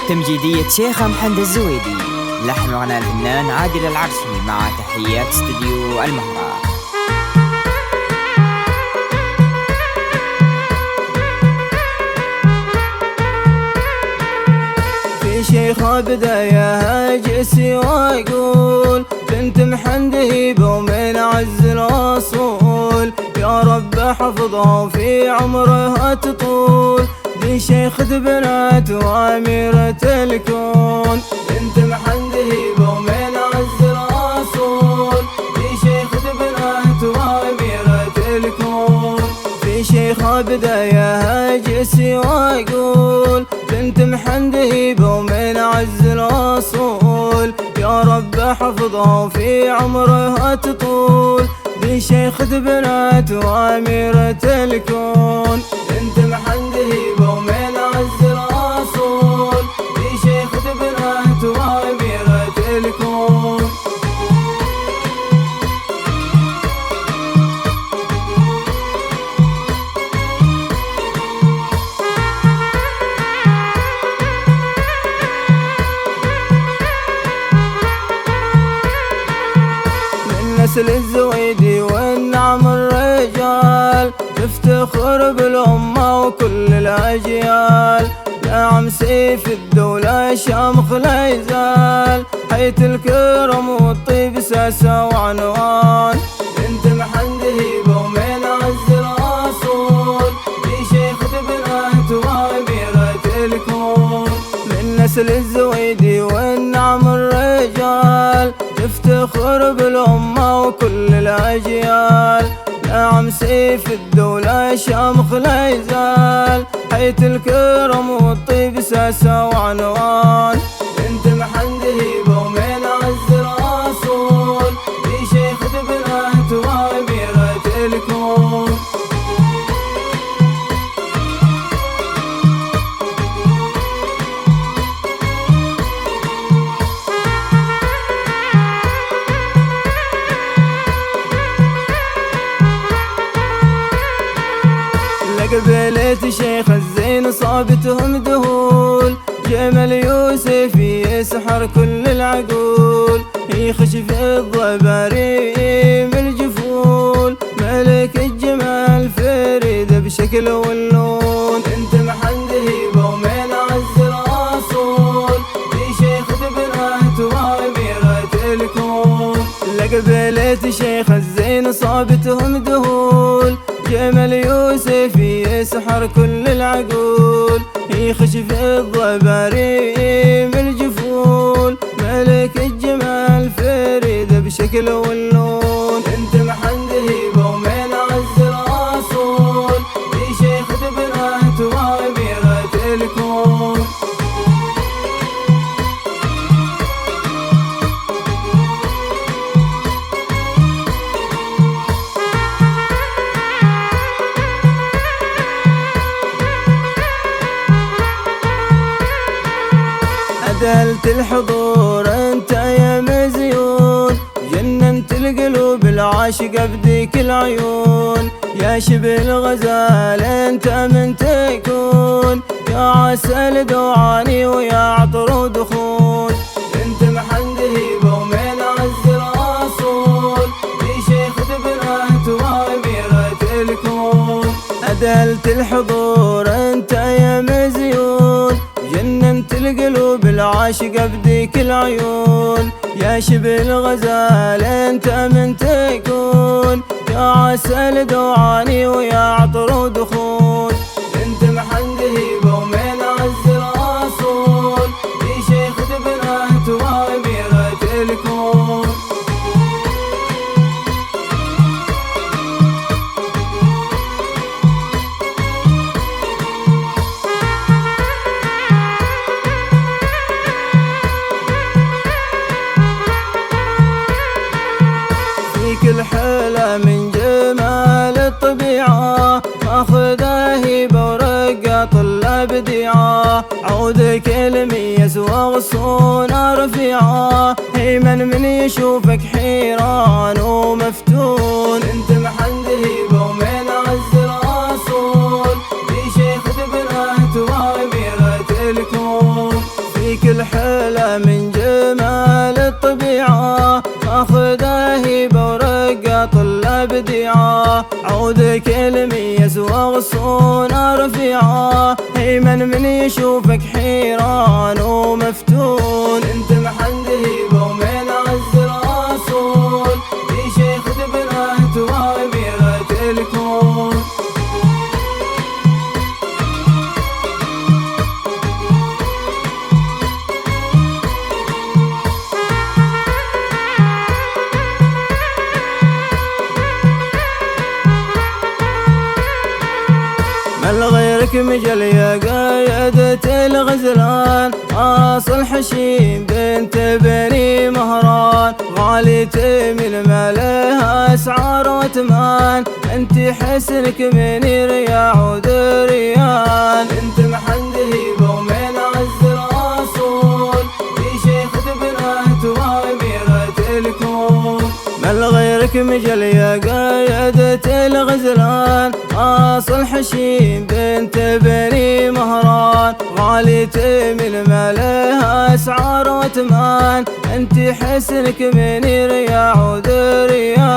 تمجيدية شيخ محمد الزويدي، لحن وغناء الفنان عادل العرشي، مع تحيات استديو المهرة. في شيخ بداية جسي ويقول بنت محمد هيبة ومن عز الأصول، يا رب حفظها وفي عمرها تطول. دي شيخ بنات وأميرة الكون، بنت محمد هيبة ومن عز الأصول. دي شيخ بنات وأميرة الكون. في شيخ بداية جسي ويقول بنت محمد هيبة ومن عز الأصول، يا رب حفظها وفي عمرها تطول. دي شيخ بنات وأميرة الكون، بنت محمد هيبة ومن عز الأصول. دي شيخ بنات وأميرة الكون. نسل الزويدي والنعم الرجال، تفتخر بالأمة وكل الأجيال. نعم سيف الدولة شامخ لا يزال، حيث الكرم والطيب ساسة وعنوان. بنت محمد هيبة ومن عز الأصول، دي شيخة بنات وأميرة الكون. من نسل الزويدي والنعم الرجال، تفتخر بالأمة وكل الأجيال. نعم سيف الدولة شامخ لا يزال، حيث الكرم والطيب ساسة وعنوان. بنت محمد هيبة ومن عز الأصول، دي شيخة بنات وأميرة الكون. قبلت شيخ الزين صابتهم ذهول، جمل يوسف يسحر كل العقول. يخشف الضباريم الجفول، ملك الجمال فريد بشكل واللون. بنت محمد هيبة ومن عز الأصول، دي شيخة بنات وأميرة الكون. قبلت شيخ الزين صابتهم ذهول، جمل يوسف يسحر كل العقول. يخشف الضباريم الجفول، ملك الجمال فريد بشكل واللون. بنت محمد هيبة ومن عز الأصول، دي شيخة بنات وأميرة الكون. عدلت الحضور انت يا مزيون، جننت القلوب العاشقة بديك العيون. يا شبه الغزال انت من تكون، يا عسل دوعاني ويا عطر ودخون. بنت محمد هيبة ومن عز الأصول، دي شيخة بنات وأميرة الكون. عدلت الحضور انت يا مزيون، جننت القلوب العاشقة بديك العيون. يا شبه الغزال انت من تكون، يا عسل دوعاني ويا عطر ودخون. بنت محمد هيبة ومن عز الأصول، دي شيخة بنات وأميرة الكون. كل حالة من جمال الطبيعة، ماخذة هيبة ورقة طلة بديعة. عودك الميز وغصونة رفيعة، هيمن من يشوفك حيران ومفتون. بنت محمد هيبة ومن عز الأصول، دي شيخة بنات وأميرة الكون. عودك الميس وغصون رفيعة، هيمن من يشوفك حيران ومفتون. انت محمد هيبة ومن عز الرسول، في شيخ بنات وأميرة الكون. من غيرك مجل يا قايدة الغزلان، أصل حشيم بنت بني مهران، غالي تميل ما لها أسعار وتمان، انت حسنك من رياع ودريان. انت محمد هيبة ومن عز الرسول، في شيخ بنات وأميرة الكون. من غيرك مجل يا قايدة الغزلان، أصل حشيم بنت بني مهران، غالي تميل ما لها أسعار وتمان، انت حسنك من رياع ودريان.